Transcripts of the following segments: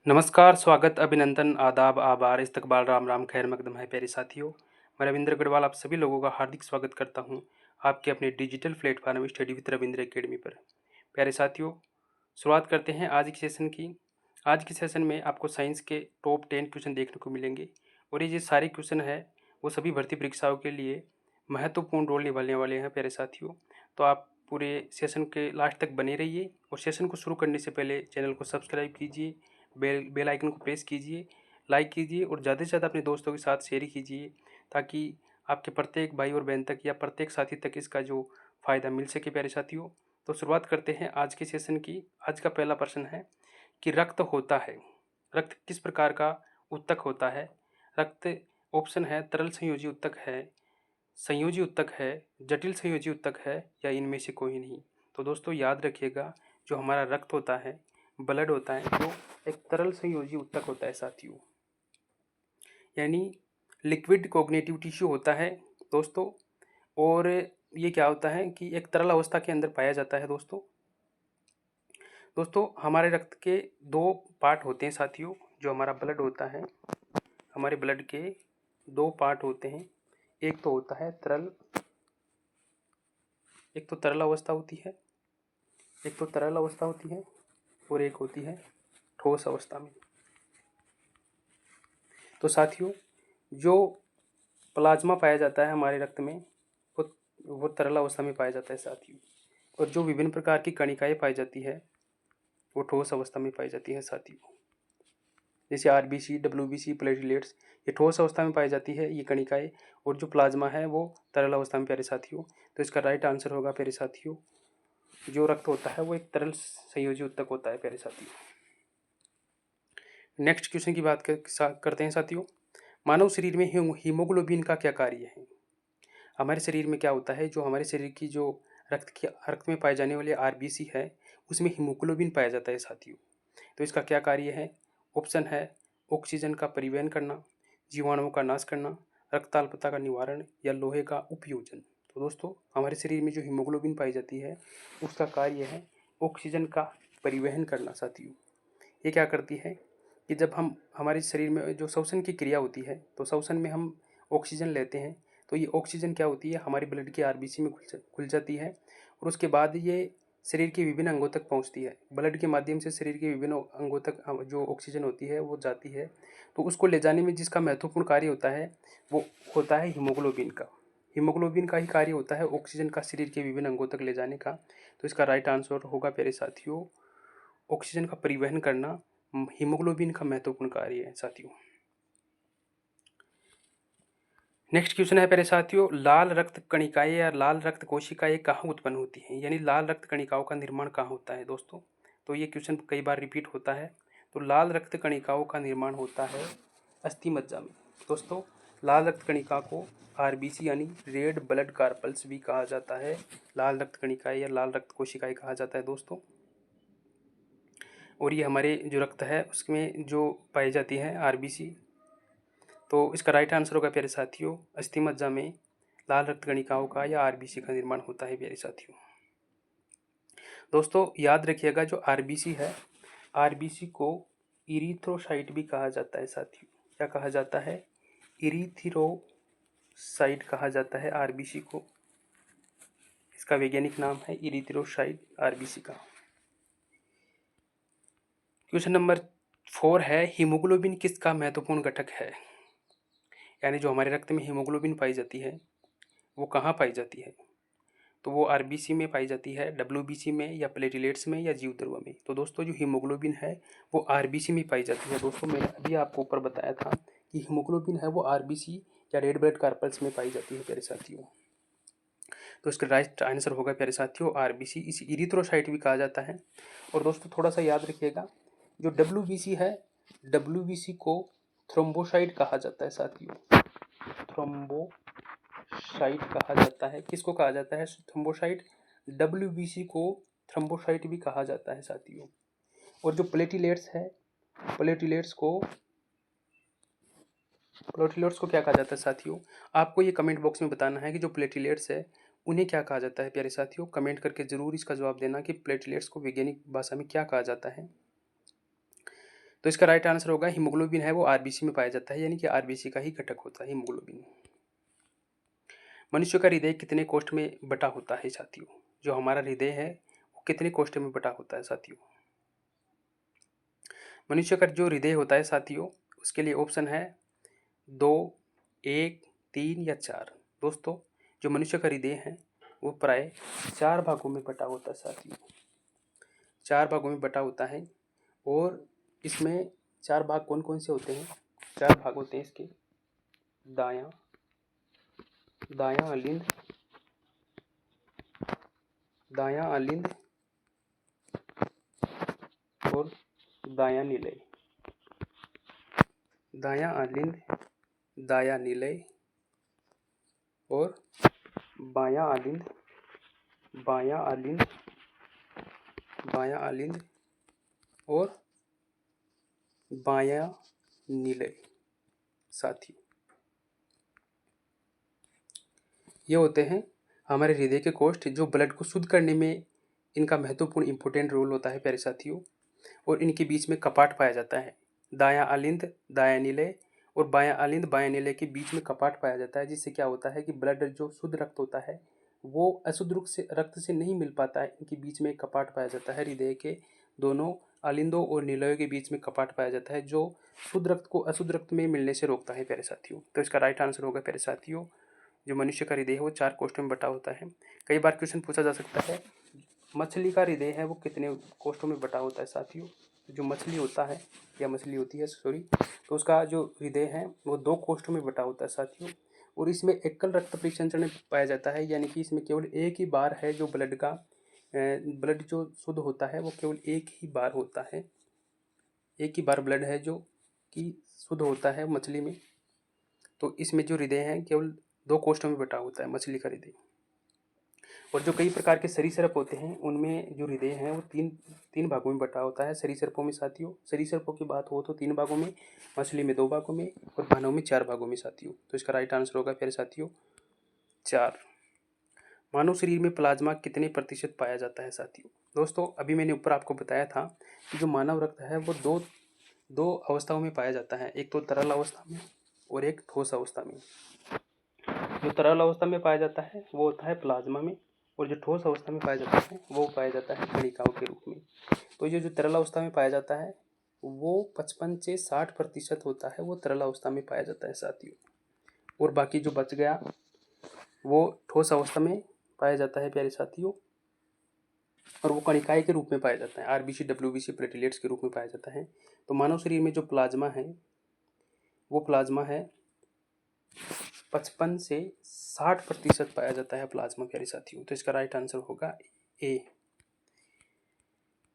नमस्कार, स्वागत, अभिनंदन, आदाब, आभार, इस्तकबाल, राम राम, खैर मकदम है प्यारे साथियों। मैं रविंद्र अग्रवाल आप सभी लोगों का हार्दिक स्वागत करता हूं आपके अपने digital platform study with Ravindra academy पर। प्यारे साथियों, शुरुआत करते हैं आज के सेशन की। आज के सेशन में आपको साइंस के टॉप 10 क्वेश्चन देखने को मिलेंगे और ये जो सारे क्वेश्चन है वो सभी भर्ती परीक्षाओं के लिए महत्वपूर्ण रोल निभाने वाले हैं प्यारे साथियों। तो आप पूरे सेशन के लास्ट तक बने रहिए और सेशन को शुरू करने से पहले चैनल को सब्सक्राइब कीजिए, बेल आइकन को प्रेस कीजिए, लाइक कीजिए और ज़्यादा से ज़्यादा अपने दोस्तों के साथ शेयर कीजिए ताकि आपके प्रत्येक भाई और बहन तक या प्रत्येक साथी तक इसका जो फ़ायदा मिल सके प्यारे साथियों। तो शुरुआत करते हैं आज के सेशन की। आज का पहला प्रश्न है कि रक्त होता है, रक्त किस प्रकार का उत्तक होता है? रक्त ऑप्शन है तरल संयोजी उत्तक है, संयोजी उत्तक है, जटिल संयोजी उत्तक है या इनमें से कोई नहीं। तो दोस्तों याद रखिएगा, जो हमारा रक्त होता है, ब्लड होता है, वो एक तरल संयोजी उत्तक होता है साथियों, यानी लिक्विड कोग्नेटिव टिश्यू होता है दोस्तों। और ये क्या होता है कि एक तरल अवस्था के अंदर पाया जाता है दोस्तों। हमारे रक्त के दो पार्ट होते हैं साथियों। जो हमारा ब्लड होता है, हमारे ब्लड के दो पार्ट होते हैं। एक तो होता है तरल, एक तो तरल अवस्था होती है, एक तो तरल अवस्था होती है और एक होती है ठोस अवस्था में। तो साथियों, जो प्लाज्मा पाया जाता है हमारे रक्त में वो तरल अवस्था में पाया जाता है साथियों। और जो विभिन्न प्रकार की कणिकाएं पाई जाती है वो ठोस अवस्था में पाई जाती है साथियों। जैसे आरबीसी, डब्ल्यूबीसी, प्लेटलेट्स, ये ठोस अवस्था में पाई जाती है ये कणिकाएं, और जो प्लाज्मा है वो तरल अवस्था में प्यारे साथियों। तो इसका राइट आंसर होगा प्यारे साथियों, जो रक्त होता है वो एक तरल संयोजी उत्तक होता है प्यारे साथियों। नेक्स्ट क्वेश्चन की बात करते हैं साथियों। मानव शरीर में हीमोग्लोबिन का क्या कार्य है? हमारे शरीर में क्या होता है, जो हमारे शरीर की जो रक्त में पाए जाने वाले आरबीसी है उसमें हीमोग्लोबिन पाया जाता है साथियों। तो इसका क्या कार्य है? ऑप्शन है ऑक्सीजन का परिवहन करना, जीवाणुओं का नाश करना, रक्ताल्पता का निवारण या लोहे का उपयोजन। तो दोस्तों, हमारे शरीर में जो हीमोग्लोबिन पाई जाती है उसका कार्य है ऑक्सीजन का परिवहन करना साथियों। ये क्या करती है कि जब हम हमारे शरीर में जो श्वसन की क्रिया होती है तो श्वसन में हम ऑक्सीजन लेते हैं, तो ये ऑक्सीजन क्या होती है हमारी ब्लड की आरबीसी में घुल जाती है और उसके बाद ये शरीर के विभिन्न अंगों तक पहुंचती है। ब्लड के माध्यम से शरीर के विभिन्न अंगों तक जो ऑक्सीजन होती है वो जाती है। तो उसको ले जाने में जिसका महत्वपूर्ण कार्य होता है वो होता है हीमोग्लोबिन का। हीमोग्लोबिन का ही कार्य होता है ऑक्सीजन का शरीर के विभिन्न अंगों तक ले जाने का। तो इसका राइट आंसर होगा प्यारे साथियों, ऑक्सीजन का परिवहन करना हीमोग्लोबिन का महत्वपूर्ण कार्य है साथियों। नेक्स्ट क्वेश्चन है प्यारे साथियों, लाल रक्त कणिकाएं या लाल रक्त कोशिकाएं कहाँ उत्पन्न होती हैं, यानी लाल रक्त कणिकाओं का निर्माण कहाँ होता है दोस्तों। तो ये क्वेश्चन कई बार रिपीट होता है। तो लाल रक्त कणिकाओं का निर्माण होता है अस्थि मज्जा में दोस्तों। लाल रक्त कणिका को आरबीसी यानी रेड ब्लड कार्पल्स भी कहा जाता है। लाल रक्त कणिकाएं या लाल रक्त कोशिकाएं कहा जाता है दोस्तों। और ये हमारे जो रक्त है उसमें जो पाई जाती है आरबीसी। तो इसका राइट आंसर होगा प्यारे साथियों, अस्थि मज्जा में लाल रक्त कणिकाओं का या आरबीसी का निर्माण होता है प्यारे साथियों। दोस्तों याद रखिएगा, जो आरबीसी है, आरबीसी को इरिथ्रोसाइट भी कहा जाता है साथियों। क्या कहा जाता है? इरिथ्रोसाइट कहा जाता है आरबीसी को। इसका वैज्ञानिक नाम है इरिथ्रोसाइट आरबीसी का। क्वेश्चन नंबर 4 है, हीमोग्लोबिन किसका महत्वपूर्ण घटक है? यानी जो हमारे रक्त में हीमोग्लोबिन पाई जाती है वो कहाँ पाई जाती है? तो वो आरबीसी में पाई जाती है, डब्ल्यूबीसी में या प्लेटलेट्स में या जीवद्रव्य में। तो दोस्तों, जो हीमोग्लोबिन है वो आरबीसी में पाई जाती है दोस्तों। मैंने अभी आपको ऊपर बताया था कि हीमोग्लोबिन है वो आरबीसी या रेड ब्लड कार्पल्स में पाई जाती है प्यारे साथियों। तो इसका राइट आंसर होगा प्यारे साथियों आरबीसी। इसे इरिथ्रोसाइट भी कहा जाता है। और दोस्तों थोड़ा सा याद रखिएगा, जो डब्ल्यूबीसी है, डब्ल्यूबीसी को थ्रोम्बोसाइट कहा जाता है साथियों। थ्रोम्बोसाइट कहा जाता है। किसको कहा जाता है? थ्रोम्बोसाइट। डब्ल्यूबीसी को थ्रोम्बोसाइट भी कहा जाता है साथियों। और जो प्लेटलेट्स है, प्लेटलेट्स को क्या कहा जाता है साथियों? आपको ये कमेंट बॉक्स में बताना है कि जो प्लेटलेट्स है उन्हें क्या कहा जाता है प्यारे साथियों। कमेंट करके जरूर इसका जवाब देना कि प्लेटलेट्स को वैज्ञानिक भाषा में क्या कहा जाता है। तो इसका राइट आंसर होगा हीमोग्लोबिन है वो आरबीसी में पाया जाता है, यानी कि आरबीसी का ही घटक होता है हीमोग्लोबिन। मनुष्य का हृदय कितने कोष्ठ में बटा होता है साथियों? जो हमारा हृदय है वो कितने कोष्ठ में बटा होता है साथियों? मनुष्य का जो हृदय होता है साथियों, उसके लिए ऑप्शन है 2, 1, 3 या 4। दोस्तों, जो मनुष्य का हृदय है वो प्राय 4 भागों में बटा होता है साथियों, 4 भागों में बटा होता है। और इसमें 4 भाग कौन कौन से होते हैं? 4 भाग होते हैं इसके, दायां दायां अलिंद, दायां अलिंद और दायां निलय। दायां अलिंद, दायां निलय और बायां अलिंद, बायां अलिंद, बायां अलिंद और बायां निलय साथियों। ये होते हैं हमारे हृदय के कोष्ठ, जो ब्लड को शुद्ध करने में इनका महत्वपूर्ण इंपॉर्टेंट रोल होता है प्यारे साथियों। और इनके बीच में कपाट पाया जाता है, दायां अलिंद, दायां निलय और बायां अलिंद, बायां निलय के बीच में कपाट पाया जाता है, जिससे क्या होता है कि ब्लड जो शुद्ध रक्त होता है वो अशुद्ध रक्त से नहीं मिल पाता है। इनके बीच में एक कपाट पाया जाता है, हृदय के दोनों अलिंदों और निलयों के बीच में कपाट पाया जाता है, जो शुद्ध रक्त को अशुद्ध रक्त में मिलने से रोकता है प्यारे साथियों। तो इसका राइट आंसर होगा प्यारे साथियों, जो मनुष्य का हृदय है वो 4 कोष्ठों में बटा होता है। कई बार क्वेश्चन पूछा जा सकता है, मछली का हृदय है वो कितने कोष्ठों में बटा होता है साथियों? जो मछली होता है या मछली होती है सॉरी, तो उसका जो हृदय है वो 2 कोष्ठों में बटा होता है साथियों। और इसमें एकल रक्त परिसंचरण पाया जाता है, यानी कि इसमें केवल एक ही बार है जो ब्लड जो शुद्ध होता है वो केवल एक ही बार होता है, एक ही बार ब्लड है जो कि शुद्ध होता है मछली में। तो इसमें जो हृदय है केवल 2 कोष्ठों में बटा होता है मछली का हृदय। और जो कई प्रकार के सरीसृप होते हैं उनमें जो हृदय है वो तीन भागों में बटा होता है सरीसृपों में साथियों। सरीसृपों की बात हो तो 3 भागों में, मछली में 2 भागों में और मानव में 4 भागों में साथियों। तो इसका राइट आंसर होगा फिर साथियों 4। मानव शरीर में प्लाज्मा कितने प्रतिशत पाया जाता है साथियों? दोस्तों, अभी मैंने ऊपर आपको बताया था कि जो मानव रक्त है वो दो अवस्थाओं में पाया जाता है, एक तो तरल अवस्था में और एक ठोस अवस्था में। जो तरल अवस्था में पाया जाता है वो होता है प्लाज्मा में, और जो ठोस अवस्था में पाया जाता है वो पाया जाता है कणिकाओं के रूप में। तो ये जो तरल अवस्था में पाया जाता है वो 55 से 60% होता है, वो तरल अवस्था में पाया जाता है साथियों। और बाकी जो बच गया वो ठोस अवस्था में पाया जाता है प्यारे साथियों, और वो कणिकाएं के रूप में पाया जाता है, आरबीसी, डब्ल्यूबीसी, प्लेटलेट्स के रूप में पाया जाता है। तो मानव शरीर में जो प्लाज्मा है वो प्लाज्मा है 55 से 60% पाया जाता है प्लाज्मा प्यारे साथियों। तो इसका राइट आंसर होगा ए।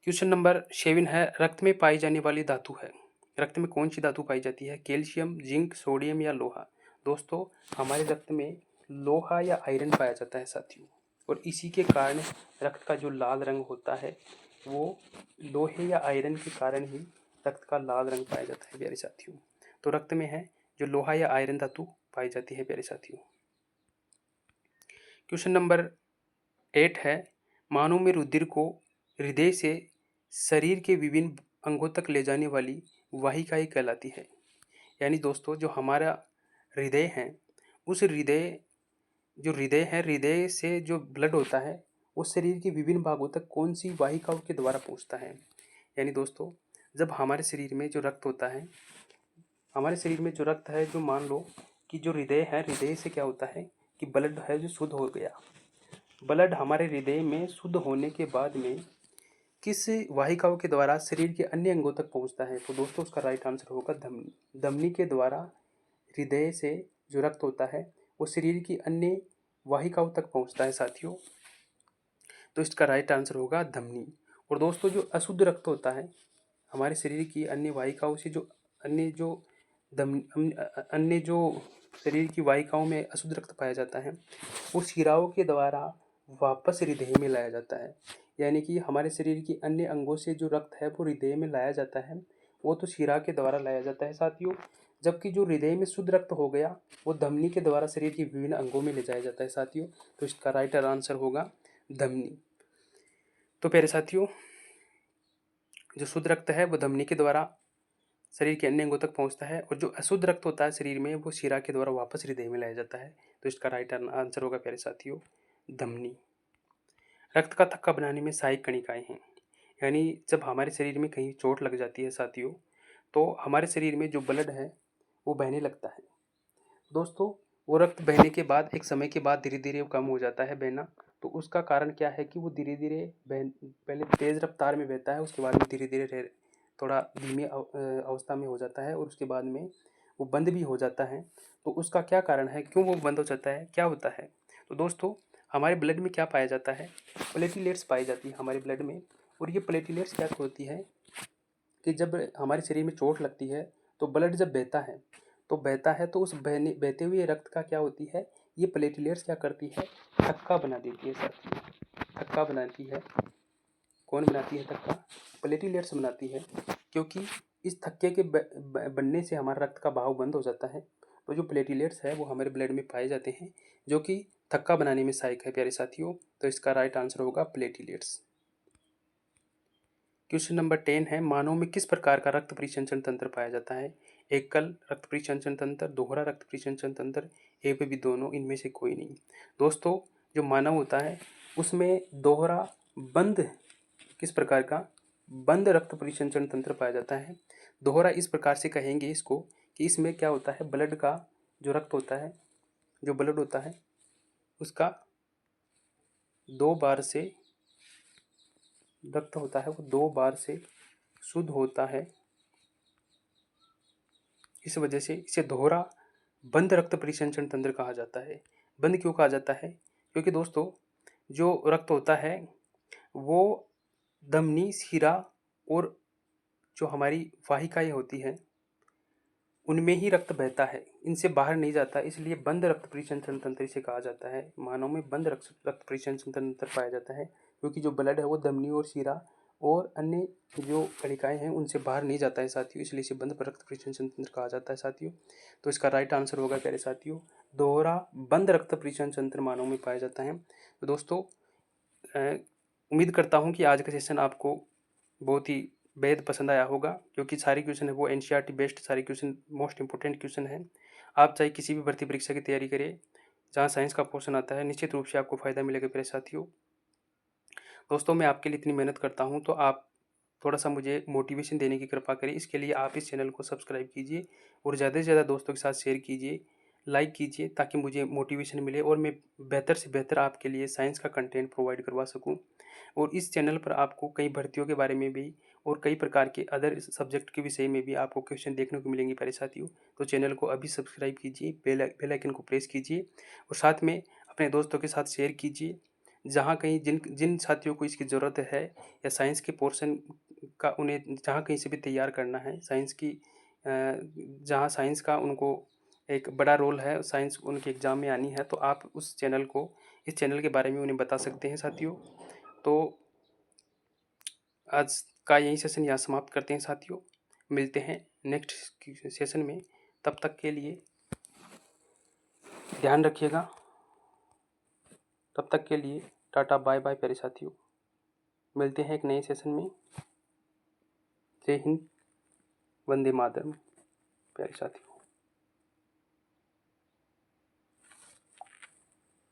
क्वेश्चन नंबर 7 है, रक्त में पाई जाने वाली धातु है। रक्त में कौन सी धातु पाई जाती है? कैल्शियम, जिंक, सोडियम या लोहा? दोस्तों, हमारे रक्त में लोहा या आयरन पाया जाता है साथियों, और इसी के कारण रक्त का जो लाल रंग होता है वो लोहे या आयरन के कारण ही रक्त का लाल रंग पाया जाता है प्यारे साथियों। तो रक्त में है जो लोहा या आयरन धातु पाई जाती है प्यारे साथियों। क्वेश्चन नंबर 8 है, मानव में रुधिर को हृदय से शरीर के विभिन्न अंगों तक ले जाने वाली वाहिकाएं कहलाती है। यानी दोस्तों, जो हमारा हृदय है उस हृदय से जो ब्लड होता है वो शरीर के विभिन्न भागों तक कौन सी वाहिकाओं के द्वारा पहुंचता है। यानी दोस्तों, जब हमारे शरीर में जो रक्त होता है, हमारे शरीर में जो रक्त है, जो मान लो कि जो हृदय है, हृदय से क्या होता है कि ब्लड है जो शुद्ध हो गया, ब्लड हमारे हृदय में शुद्ध होने के बाद में किस वाहिकाओं के द्वारा शरीर के अन्य अंगों तक पहुंचता है? तो दोस्तों, उसका राइट आंसर होगा धमनी। धमनी के द्वारा हृदय से जो रक्त होता है वो शरीर की अन्य वाहिकाओं तक पहुंचता है साथियों। तो इसका राइट आंसर होगा धमनी। और दोस्तों, जो अशुद्ध रक्त होता है हमारे शरीर की अन्य वाहिकाओं से, जो अन्य जो धम अन्य जो शरीर की वाहिकाओं में अशुद्ध रक्त पाया जाता है वो शिराओं के द्वारा वापस हृदय में लाया जाता है। यानी कि हमारे शरीर की अन्य अंगों से जो रक्त है वो हृदय में लाया जाता है, वो तो शिरा के द्वारा लाया जाता है साथियों। जबकि जो हृदय में शुद्ध रक्त हो गया वो धमनी के द्वारा शरीर के विभिन्न अंगों में ले जाया जाता है साथियों। तो इसका राइट आंसर होगा धमनी। तो प्यारे साथियों, जो शुद्ध रक्त है वो धमनी के द्वारा शरीर के अन्य अंगों तक पहुंचता है, और जो अशुद्ध रक्त होता है शरीर में वो शिरा के द्वारा वापस हृदय में लाया जाता है। तो इसका राइट आंसर होगा प्यारे साथियों धमनी। रक्त का थक्का बनाने में सहायक कणिकाएं हैं, यानी जब हमारे शरीर में कहीं चोट लग जाती है साथियों, तो हमारे शरीर में जो ब्लड है वो बहने लगता है। दोस्तों, वो रक्त बहने के बाद एक समय के बाद धीरे धीरे वो कम हो जाता है बहना। तो उसका कारण क्या है कि वो धीरे धीरे पहले तेज रफ्तार में बहता है, उसके बाद में धीरे धीरे थोड़ा धीमी अवस्था में हो जाता है, और उसके बाद में वो बंद भी हो जाता है। तो उसका क्या कारण है, क्यों वो बंद हो जाता है, क्या होता है? तो दोस्तों, हमारे ब्लड में क्या पाया जाता है? प्लेटलेट्स पाई जाती है हमारे ब्लड में। और ये प्लेटलेट्स क्या होती है कि जब हमारे शरीर में चोट लगती है तो ब्लड जब बहता है तो उस बहते हुए रक्त का क्या होती है, ये प्लेटलेट्स क्या करती है, थक्का बना देती है साथियों। थक्का बनाती है। कौन बनाती है थक्का? प्लेटलेट्स बनाती है, क्योंकि इस थक्के के बनने से हमारा रक्त का बहाव बंद हो जाता है। तो जो प्लेटलेट्स है वो हमारे ब्लड में पाए जाते हैं, जो कि थक्का बनाने में सहायक है प्यारे साथियों। तो इसका राइट आंसर होगा प्लेटलेट्स। क्वेश्चन नंबर 10 है, मानव में किस प्रकार का रक्त परिसंचरण तंत्र पाया जाता है? एकल रक्त परिसंचरण तंत्र, दोहरा रक्त परिसंचरण तंत्र, एवं दोनों, इनमें से कोई नहीं। दोस्तों, जो मानव होता है उसमें दोहरा बंद किस प्रकार का बंद रक्त परिसंचरण तंत्र पाया जाता है। दोहरा इस प्रकार से कहेंगे इसको कि इसमें क्या होता है, ब्लड का जो रक्त होता है, जो ब्लड होता है उसका 2 बार से रक्त होता है वो 2 बार से शुद्ध होता है। इस वजह से इसे दोहरा बंद रक्त परिसंचरण तंत्र कहा जाता है। बंद क्यों कहा जाता है? क्योंकि दोस्तों, जो रक्त होता है वो धमनी, शिरा और जो हमारी वाहिकाएं होती हैं उनमें ही रक्त बहता है, इनसे बाहर नहीं जाता, इसलिए बंद रक्त परिसंचरण तंत्र इसे कहा जाता है। मानव में बंद रक्त परिसंचरण तंत्र पाया जाता है, क्योंकि जो ब्लड है वो धमनी और शिरा और अन्य जो कणिकाएं हैं उनसे बाहर नहीं जाता है साथियों, इसलिए इसे बंद रक्त परिसंचरण तंत्र कहा जाता है साथियों। तो इसका राइट आंसर होगा प्यारे साथियों दोहरा बंद रक्त परिसंचरण तंत्र मानव में पाया जाता है। तो दोस्तों, उम्मीद करता हूँ कि आज का सेशन आपको बहुत ही बेहद पसंद आया होगा, क्योंकि सारे क्वेश्चन है वो एनसीईआरटी बेस्ड सारे क्वेश्चन मोस्ट इंपोर्टेंट क्वेश्चन है। आप चाहे किसी भी भर्ती परीक्षा की तैयारी करें, जहाँ साइंस का पोर्शन आता है, निश्चित रूप से आपको फायदा मिलेगा मेरे साथियों। दोस्तों, मैं आपके लिए इतनी मेहनत करता हूँ, तो आप थोड़ा सा मुझे मोटिवेशन देने की कृपा करें। इसके लिए आप इस चैनल को सब्सक्राइब कीजिए और ज़्यादा से ज़्यादा दोस्तों के साथ शेयर कीजिए, लाइक कीजिए, ताकि मुझे मोटिवेशन मिले और मैं बेहतर से बेहतर आपके लिए साइंस का कंटेंट प्रोवाइड करवा सकूं। और इस चैनल पर आपको कई भर्तियों के बारे में भी और कई प्रकार के अदर सब्जेक्ट के विषय में भी आपको क्वेश्चन देखने को मिलेंगे प्यारे साथियों। तो चैनल को अभी सब्सक्राइब कीजिए, बेल आइकन को प्रेस कीजिए और साथ में अपने दोस्तों के साथ शेयर कीजिए। जहाँ कहीं जिन जिन साथियों को इसकी ज़रूरत है या साइंस के पोर्शन का उन्हें जहाँ कहीं से भी तैयार करना है, साइंस की जहाँ साइंस का उनको एक बड़ा रोल है, साइंस उनके एग्ज़ाम में आनी है, तो आप उस चैनल को इस चैनल के बारे में उन्हें बता सकते हैं साथियों। तो आज का यही सेशन यहाँ समाप्त करते हैं साथियों। मिलते हैं नेक्स्ट सेशन में, तब तक के लिए ध्यान रखिएगा। तब तक के लिए टाटा बाय बाय प्यारे साथियों। मिलते हैं एक नए सेशन में। जय हिंद, वंदे मातरम प्यारे साथियों।